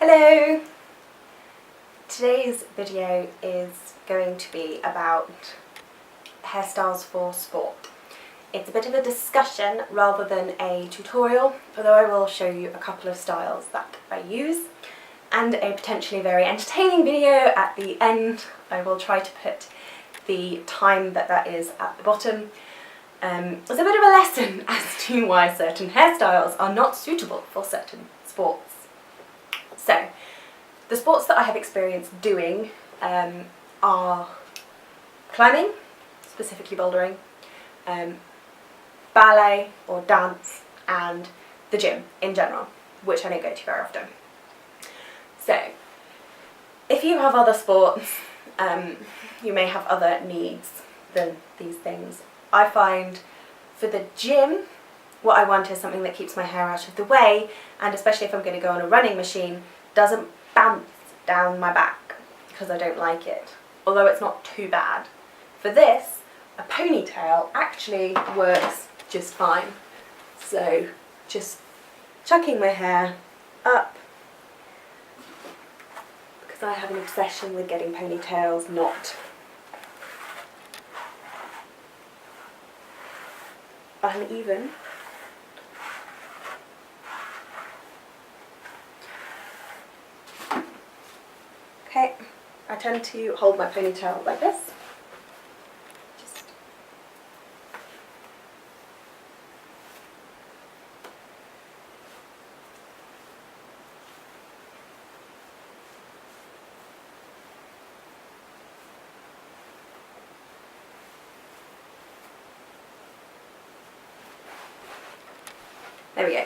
Hello! Today's video is going to be about hairstyles for sport. It's a bit of a discussion rather than a tutorial, although I will show you a couple of styles that I use and a potentially very entertaining video at the end. I will try to put the time that is at the bottom. It's a bit of a lesson as to why certain hairstyles are not suitable for certain sports. So, the sports that I have experience doing are climbing, specifically bouldering, ballet or dance, and the gym in general, which I don't go to very often. So, if you have other sports, you may have other needs than these things. I find for the gym, what I want is something that keeps my hair out of the way, and especially if I'm going to go on a running machine, doesn't bounce down my back because I don't like it, although it's not too bad. For this, a ponytail actually works just fine. So just chucking my hair up, because I have an obsession with getting ponytails not uneven. Okay, I tend to hold my ponytail like this. There we go.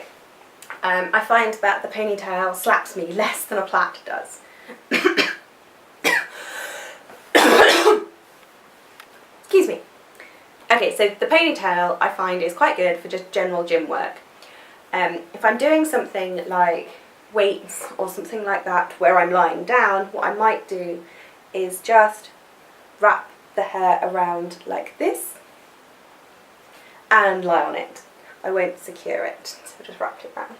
I find that the ponytail slaps me less than a plait does. Excuse me. Okay, so the ponytail I find is quite good for just general gym work. If I'm doing something like weights or something like that where I'm lying down, what I might do is just wrap the hair around like this and lie on it. I won't secure it, so just wrap it around.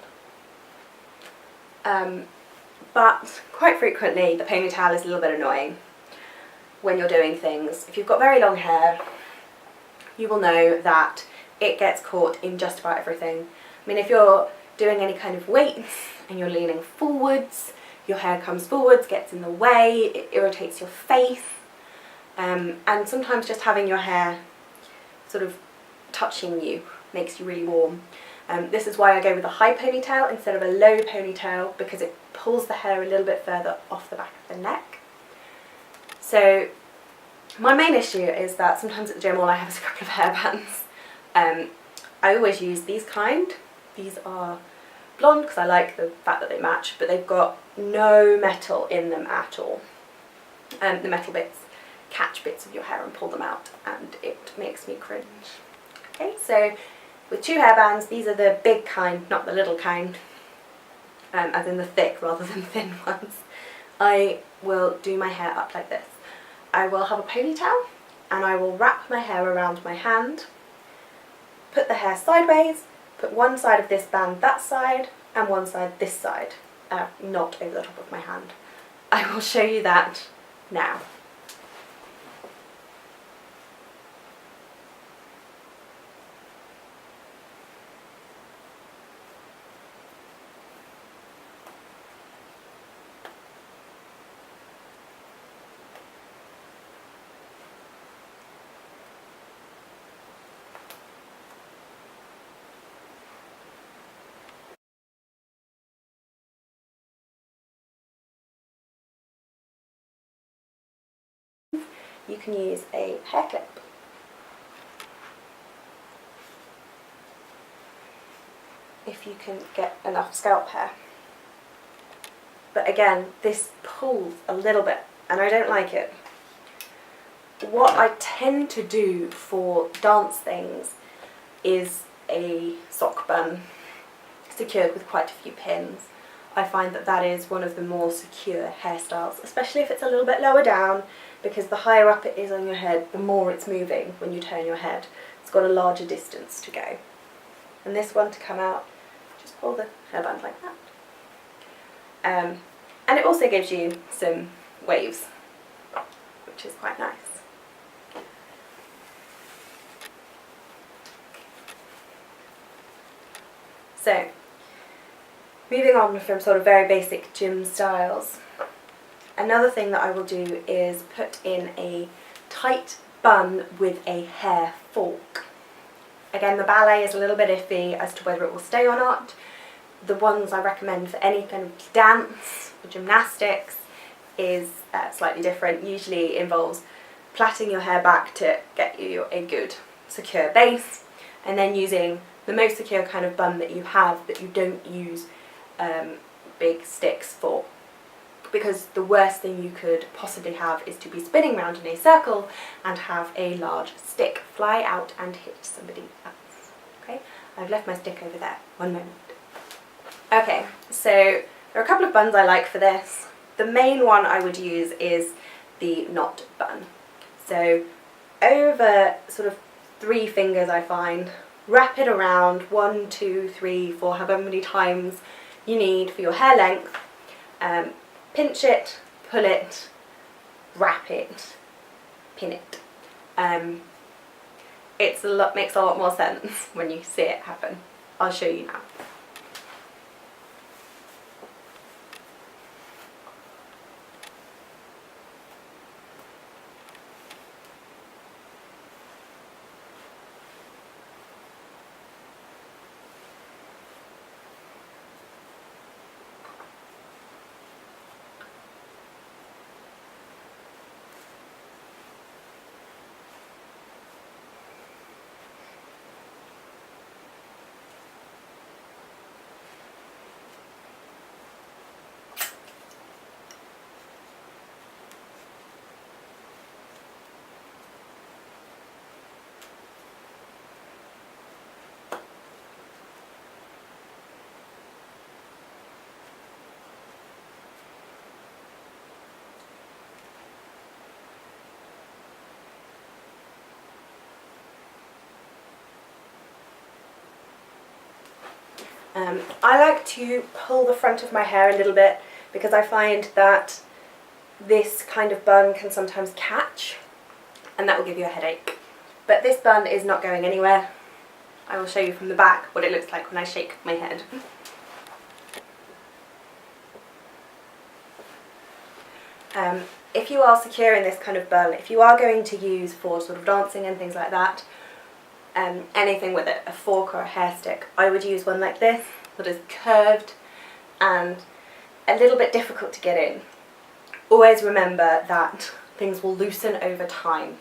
But quite frequently the ponytail is a little bit annoying when you're doing things. If you've got very long hair, you will know that it gets caught in just about everything. I mean, if you're doing any kind of weights and you're leaning forwards, your hair comes forwards, gets in the way, it irritates your face, and sometimes just having your hair sort of touching you makes you really warm. This is why I go with a high ponytail instead of a low ponytail, because it pulls the hair a little bit further off the back of the neck. So my main issue is that sometimes at the gym all I have is a couple of hairbands. I always use these kind. These are blonde because I like the fact that they match, but they've got no metal in them at all. The metal bits catch bits of your hair and pull them out, and it makes me cringe. Okay, so with two hairbands, these are the big kind, not the little kind, as in the thick rather than thin ones. I will do my hair up like this. I will have a ponytail and I will wrap my hair around my hand, put the hair sideways, put one side of this band that side and one side this side, not over the top of my hand. I will show you that now. You can use a hair clip. If you can get enough scalp hair. But again, this pulls a little bit and I don't like it. What I tend to do for dance things is a sock bun secured with quite a few pins. I find that that is one of the more secure hairstyles, especially if it's a little bit lower down, because the higher up it is on your head, the more it's moving when you turn your head. It's got a larger distance to go. And this one to come out, just pull the hairband like that. And it also gives you some waves, which is quite nice. So, moving on from sort of very basic gym styles, another thing that I will do is put in a tight bun with a hair fork. Again, the ballet is a little bit iffy as to whether it will stay or not. The ones I recommend for any kind of dance or gymnastics is slightly different. Usually involves plaiting your hair back to get you a good secure base, and then using the most secure kind of bun that you have that you don't use big sticks for. Because the worst thing you could possibly have is to be spinning round in a circle and have a large stick fly out and hit somebody else. Okay, I've left my stick over there. One moment. Okay, so there are a couple of buns I like for this. The main one I would use is the knot bun. So over sort of 3 fingers, I find, wrap it around 1, 2, 3, 4, however many times you need for your hair length. Pinch it, pull it, wrap it, pin it. Makes a lot more sense when you see it happen. I'll show you now. I like to pull the front of my hair a little bit because I find that this kind of bun can sometimes catch and that will give you a headache. But this bun is not going anywhere. I will show you from the back what it looks like when I shake my head. If you are secure in this kind of bun, if you are going to use for sort of dancing and things like that, anything with a fork or a hair stick, I would use one like this that is curved and a little bit difficult to get in. Always remember that things will loosen over time,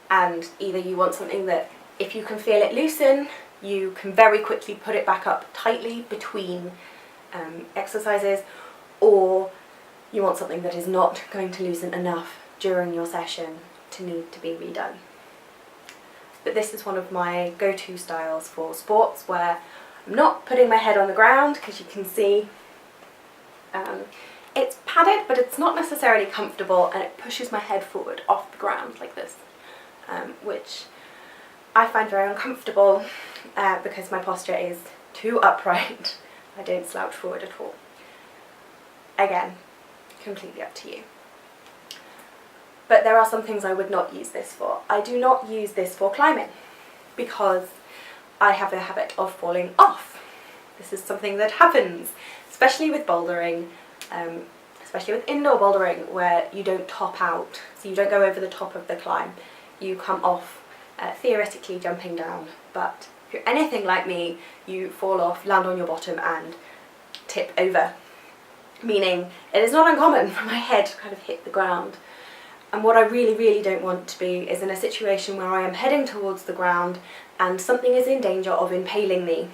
and either you want something that if you can feel it loosen, you can very quickly put it back up tightly between exercises, or you want something that is not going to loosen enough during your session to need to be redone. But this is one of my go-to styles for sports where I'm not putting my head on the ground, because you can see it's padded but it's not necessarily comfortable, and it pushes my head forward off the ground like this, which I find very uncomfortable because my posture is too upright. I don't slouch forward at all. Again, completely up to you. But there are some things I would not use this for. I do not use this for climbing because I have a habit of falling off. This is something that happens, especially with bouldering, especially with indoor bouldering, where you don't top out, so you don't go over the top of the climb. You come off, theoretically jumping down, but if you're anything like me, you fall off, land on your bottom and tip over. Meaning it is not uncommon for my head to kind of hit the ground. And what I really, really don't want to be is in a situation where I am heading towards the ground and something is in danger of impaling me.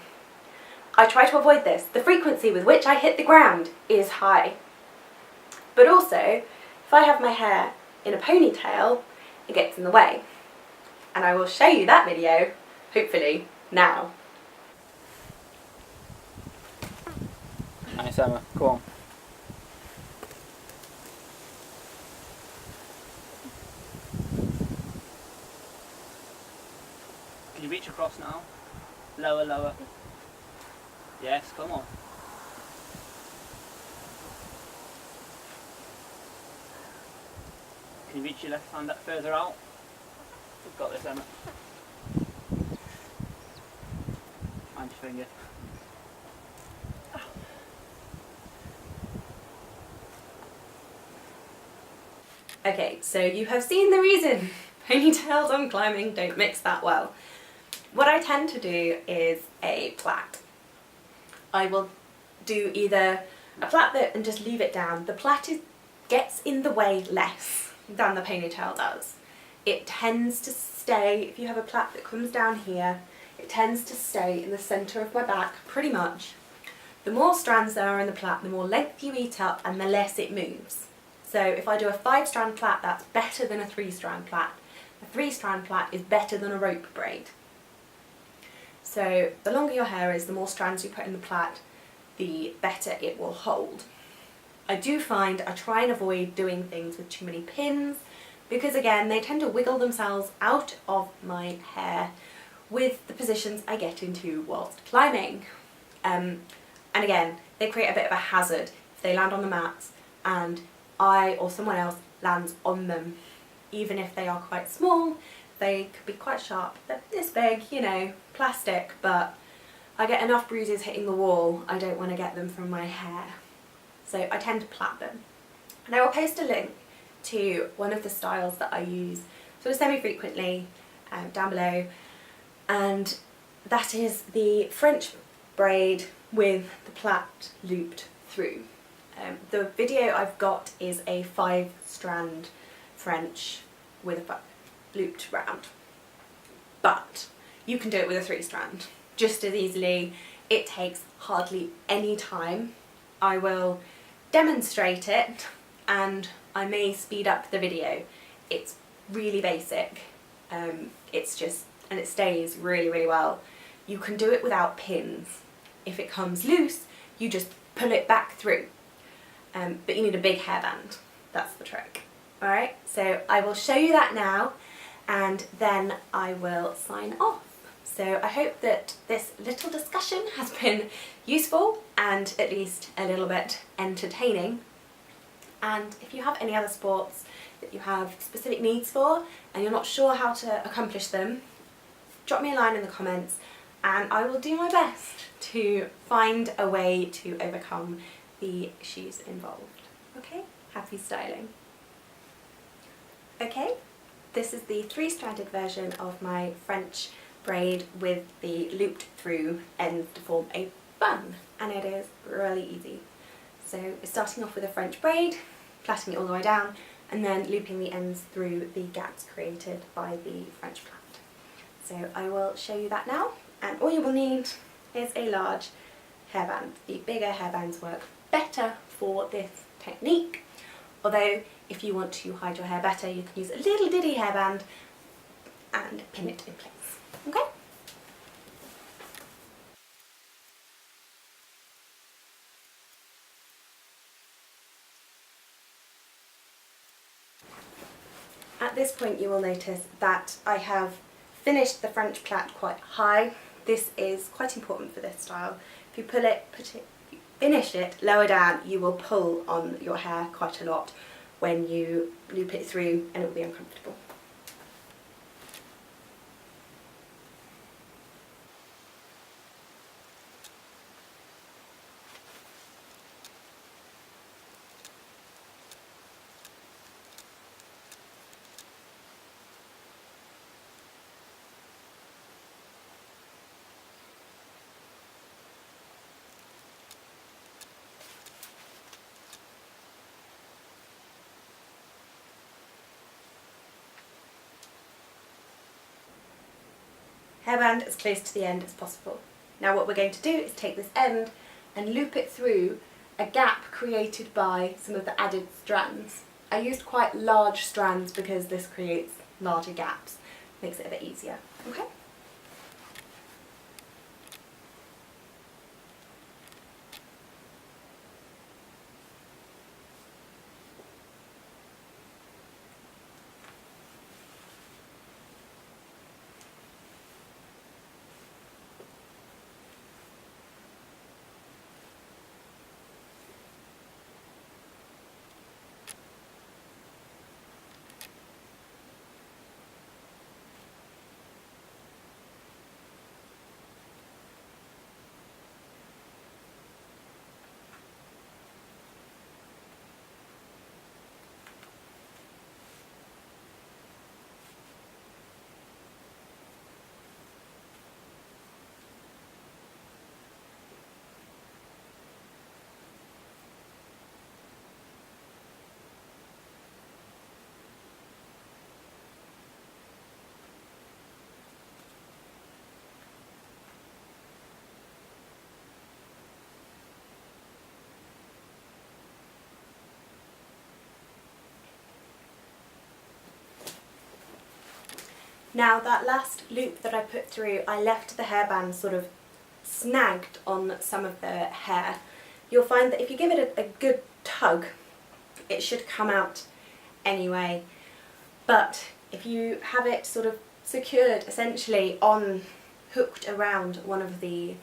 I try to avoid this. The frequency with which I hit the ground is high. But also, if I have my hair in a ponytail, it gets in the way. And I will show you that video, hopefully, now. Nice, Emma. Go on. Can you reach across now? Lower, lower. Yes, come on. Can you reach your left hand further out? We've got this, Emma. Mind your finger. Okay, so you have seen the reason ponytails on climbing don't mix that well. What I tend to do is a plait. I will do either a plait bit and just leave it down. The plait gets in the way less than the ponytail does. It tends to stay, if you have a plait that comes down here, it tends to stay in the centre of my back pretty much. The more strands there are in the plait, the more length you eat up and the less it moves. So if I do a 5-strand plait, that's better than a 3-strand plait. A 3-strand plait is better than a rope braid. So the longer your hair is, the more strands you put in the plait, the better it will hold. I do find I try and avoid doing things with too many pins because again they tend to wiggle themselves out of my hair with the positions I get into whilst climbing. And again, they create a bit of a hazard if they land on the mats and I or someone else lands on them. Even if they are quite small, they could be quite sharp. They're this big, you know, plastic, but I get enough bruises hitting the wall, I don't want to get them from my hair. So I tend to plait them. And I will post a link to one of the styles that I use sort of semi-frequently down below, and that is the French braid with the plait looped through. The video I've got is a 5-strand French with a looped round, but you can do it with a 3-strand just as easily. It takes hardly any time. I will demonstrate it and I may speed up the video. It's really basic. It's just, and it stays really, really well. You can do it without pins. If it comes loose, you just pull it back through. But you need a big hairband. That's the trick. Alright, so I will show you that now and then I will sign off. So I hope that this little discussion has been useful and at least a little bit entertaining. And if you have any other sports that you have specific needs for and you're not sure how to accomplish them, drop me a line in the comments and I will do my best to find a way to overcome the issues involved. Okay, happy styling. Okay, this is the 3-stranded version of my French braid with the looped through ends to form a bun, and it is really easy. So we're starting off with a French braid, plaiting it all the way down, and then looping the ends through the gaps created by the French plait. So I will show you that now, and all you will need is a large hairband. The bigger hairbands work better for this technique, although if you want to hide your hair better you can use a little diddy hairband and pin it in place. Okay? At this point you will notice that I have finished the French plait quite high. This is quite important for this style. If you finish it lower down, you will pull on your hair quite a lot when you loop it through and it will be uncomfortable. Hairband as close to the end as possible. Now what we're going to do is take this end and loop it through a gap created by some of the added strands. I used quite large strands because this creates larger gaps, makes it a bit easier. Okay? Now that last loop that I put through, I left the hairband sort of snagged on some of the hair. You'll find that if you give it a good tug, it should come out anyway. But if you have it sort of secured essentially on, hooked around one of the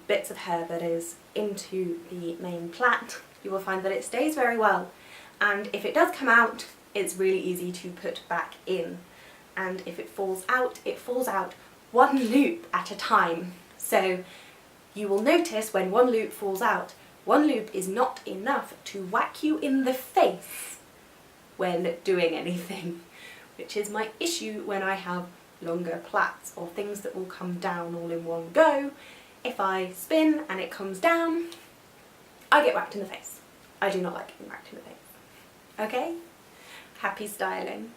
bits of hair that is into the main plait, you will find that it stays very well. And if it does come out, it's really easy to put back in. And if it falls out one loop at a time. So you will notice when one loop falls out, one loop is not enough to whack you in the face when doing anything, which is my issue when I have longer plaits or things that will come down all in one go. If I spin and it comes down, I get whacked in the face. I do not like getting whacked in the face. Okay? Happy styling.